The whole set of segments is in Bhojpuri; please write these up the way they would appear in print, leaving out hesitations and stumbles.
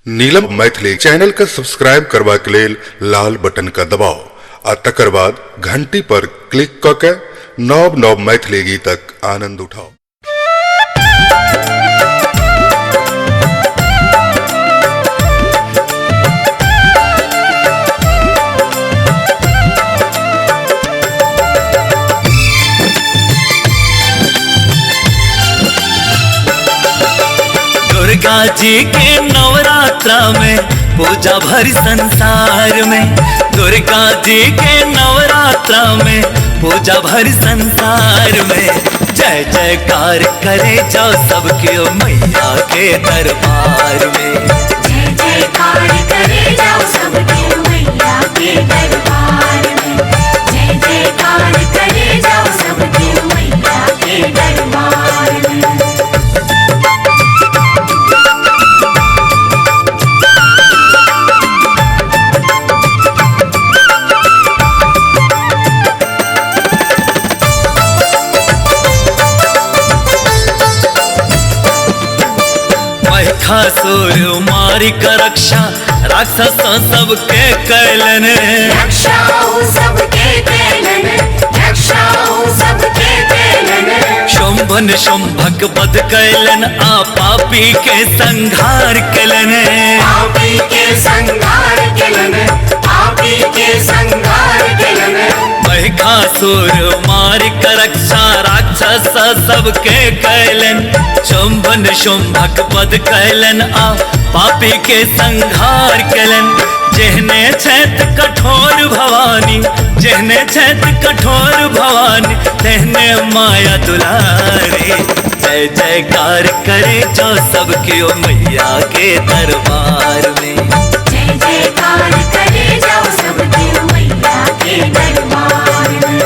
नीलम मैथिली चैनल का सब्सक्राइब करबा के लेल लाल बटन का दबाओ आ तकर बाद घंटी पर क्लिक क के नव नव मैथिली गीतक आनंद उठाओ। दुर्गा जी के नवरात्रा में पूजा भर संसार में, दुर्गा जी के नवरात्रा में पूजा भर संसार में। जय जयकार करे जाओ सबके मैया के दरबार में। जय जयकार करे जाओ सबके मैया के दरबार में। जय जयकार करे जाओ सबके मैया के दरबार में। महिषासुर मारी का रक्षा राक्षस सबके कैलन, रक्षाओ सबके कैलन, रक्षाओ सबके कैलन। शुंभन शुंभक वध कैलन आ पापी के संहार कैलन। पापी के संहार कैलन, पापी के संहार कैलन। महिषासुर मारी का रक्षा राक्षस सबके कैलन, शुंभन शुंभक वध कैलन आ पापी के संहार कैलन। जेहने छैत कठोर भवानी, जेहने छैत कठोर भवानी, तेहने माया दुलारे। जय जयकार करे जो सबके ओ मैया के दरबार में। जय जयकार करे जाओ सबके मैया के दरबार में।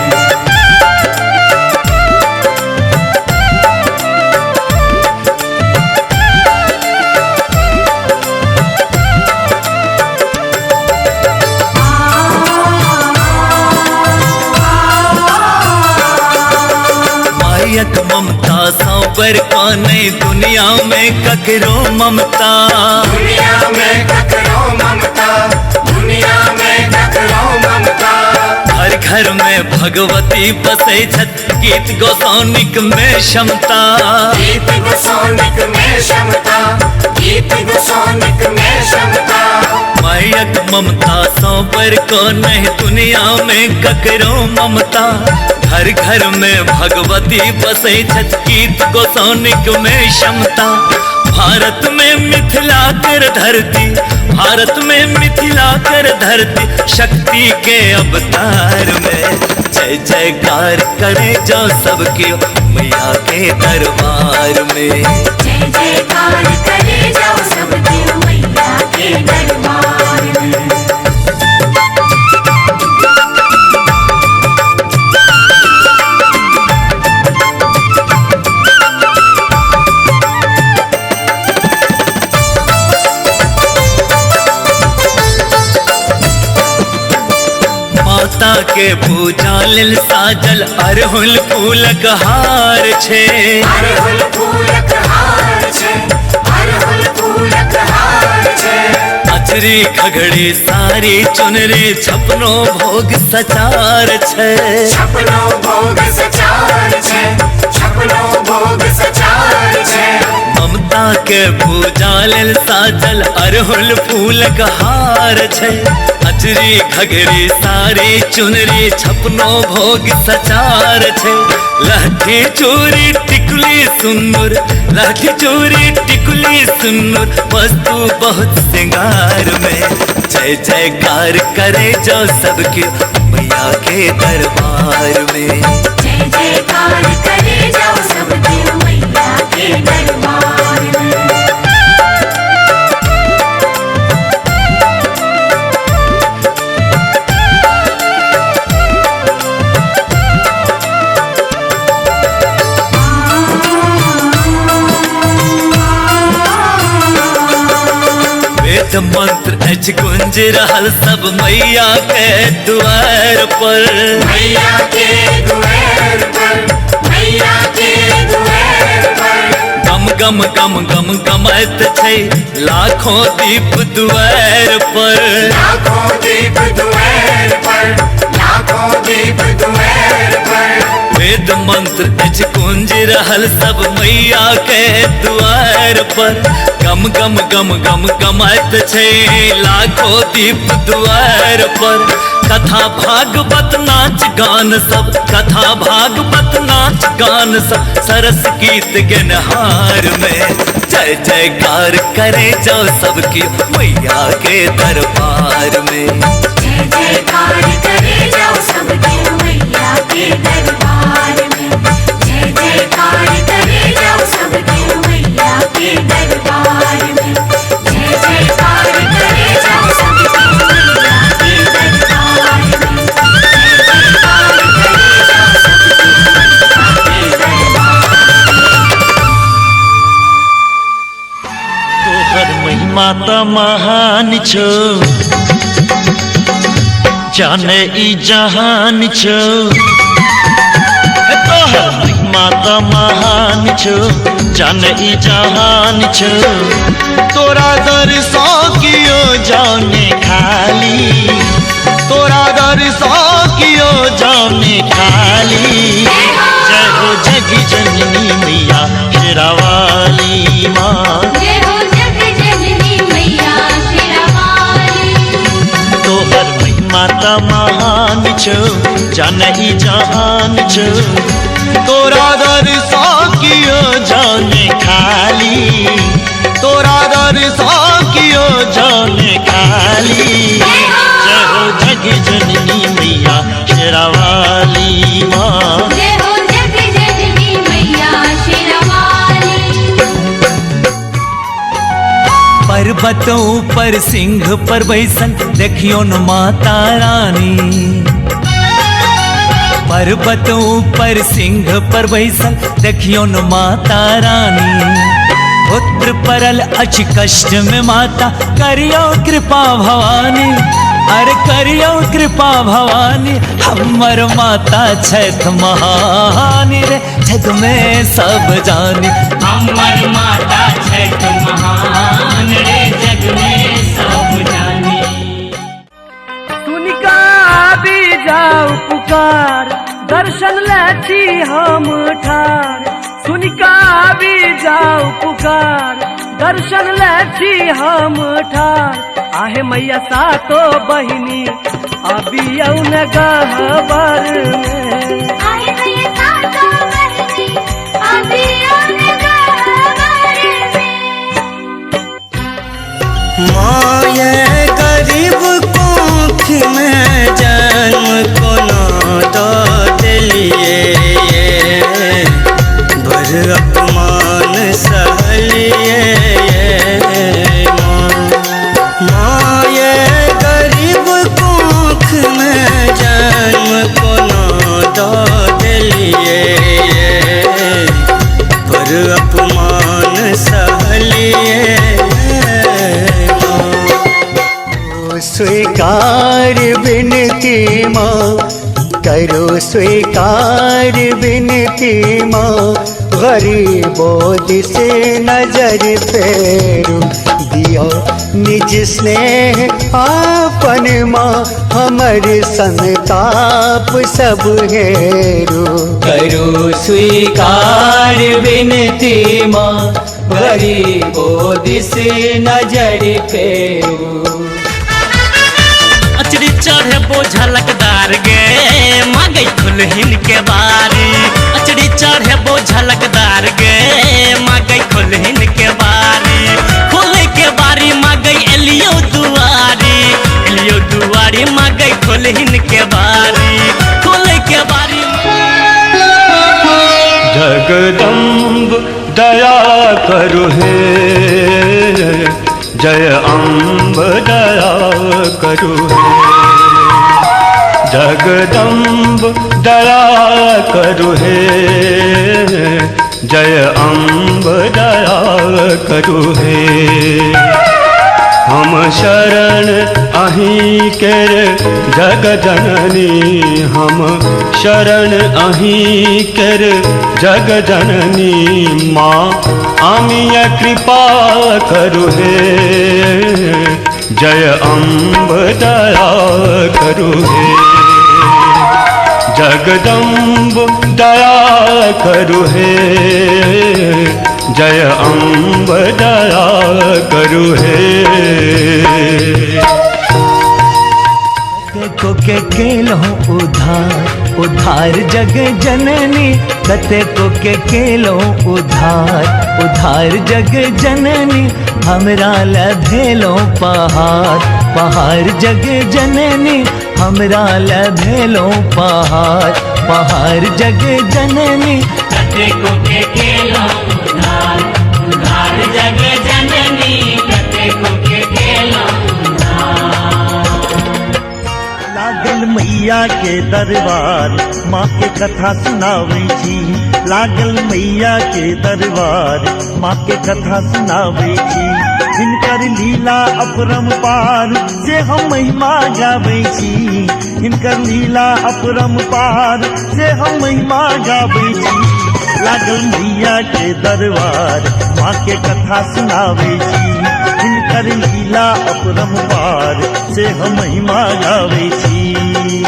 मायक ममता सौबर पाने दुनिया में ककरो ममता। दुनिया में ककरो ममता, दुनिया में ककरो ममता। हर घर में भगवती बसे छत गीत गोसाउनिक में क्षमता। गीत गोसाउनिक में क्षमता, गीत गोसाउनिक में क्षमता। मायक ममता सौबर को नहीं दुनिया में ककरो ममता। हर घर में भगवती बसे छत गीत गोसाउनिक में क्षमता। भारत में मिथिला कर धरती, भारत में मिथिला कर धरती, शक्ति के अवतार में। जय जयकार करे जो सबके मैया के दरबार में। जय जयकार करे जाओ सबके मैया के दरबार में। माता के पूजा लेल साजल अरहुल फूलक हार छे। अरहुल फूलक हार छे, अरहुल फूलक हार छे। अचरी खगड़ी सारी चुनरी छपनो भोग सचार छे। छपनो भोग सचार छे, छपनो भोग सचार छे। ममता के पूजा लेल साजल अरहुल फूलक हार छे। अचरी खगड़ी सारी चुनरी छपनो भोग सचार छे। लहठी चूड़ी टिकुली सुन्नुर, लहठी चूड़ी टिकुली सुन्नुर, वस्तु बहुत श्रृंगार में। जय जयकार करे जो सबके मैया के दरबार में। जय जयकार करे जाओ सबके मैया के दरबार में। वेद मंत्र अच गुंज रहल सब मैया के द्वार पर। मैया के द्वार पर, मैया के द्वार पर। गम गम गम गम गमैत छै लाखों दीप दुआर पर। लाखों दीप दुआर पर, लाखों दीप दुआर पर। वेद मंत्र अज कुंज रहल सब मैया के द्वार पर। गम गम गम गम गमैत छै लाखों दीप द्वार पर। कथा भागवत नाच गान सब, कथा भागवत नाच गान सब, सरस गीत गनहार में जय जयकार करे जाओ सबकी मैया के दरबार में। जय जयकार करे जाओ सबकी मैया के दरबार में। जय जयकार करे जाओ सबकी मैया के दरबार में। जय जयकार करे जाओ सबकी मैया के दरबार में। जय जयकार करे जाओ सबकी मैया के दरबार में। तोहर महिमा त महान छो, जाने ई जहान छो। तोहर महिमा त महान छो, जाने ई जहान छो। तोरा दर्शन कियो जाने खाली, तोरा दर्शन कियो जाने खाली। जय हो जग जननी मैया शेरावाली माँ। जय हो जग जननी मैया शेरावाली। तोहर महिमा त महान छो, जानई जहान छो। तोरा दर्शन कियो जाने खाली, तोरा दर्शन कियो जाने खाली। जय हो जग जननी मैया शेरावाली माँ। जय हो जग जननी मैया शेरावाली। पर्वतों पर सिंह पर बैसन देखियो न माता रानी। पर्वतों पर सिंह पर बैसन देखियो न माता रानी। पुत्र परल अच कष्ट में माता करियो कृपा भवानी। अरे करियो कृपा भवानी हमर माता छैथ महानी रे जग में सब जानी। हमर माता छैठ महान रे जग में सब जानी। सुनिका भी जाऊ पुकार दर्शन लाची हम ठार। सुनिका भी जाऊ पुकार दर्शन लाची हम ठार। आहे मैया सातो बहिनी अबियौ न गहबर में। आहे मैया सातो बहिनी अबियौ न गहबर में। माये गरीब कोख में जन्म कोना दो दिलिए। बर अपमान सहलिए माये गरीब कोख में जन्म कोना दो दिलिए। पर अपमान सहलिए स्वीकार विनती माँ, करो स्वीकार विनती माँ। गरीबों से नजर फेरो दियो निज स्नेह आपन माँ। हमर संताप सब हेरो करो स्वीकार विनती माँ। गरीबों से नजर फेरो। अचरी चढ़े बोझा लकदार गे मांगे खुलहिन के बारी। अचरी चढ़े बोझा लकदार गे मांगे खुलहिन के बारी। खोले के बारी मांगे एलियो दुआरी। एलियो दुआरी मांगे खुलहिन के बारी। खोले के बारी जगदम्ब दया करु हे, जय अम्ब दया करु हे। जगदम्ब दया करु हे, जय अम्ब दया करु हे। हम शरण अहीं केर जग जननी हम शरण अहीं केर जग जननी माँ आमिया कृपा करु हे जय अम्ब दया करु हे जगदम्ब दया करु हे जय अम्ब दया करु हे को के केलो उधार उधार जग जननी कते को के केलो उधार जग जननी हमरा लभेलो पहाड़ पहाड़ जग जननी हमरा लभेलो पहाड़ जग जननी कते को के केलो उधार जग जननी कते को के केलो लागल मैया के दरबार माँ के कथा सुनावे छी लागल मैया के दरबार माँ के कथा सुनावे छी हिनकर लीला अपरंपार से हम महिमा गावे छी हिनकर लीला अपरंपार से हम महिमा गावे छी लागल मैया के दरबार माँ के कथा सुनावे छी हिनकर लीला अपरंपार से हम महिमा गावे छी।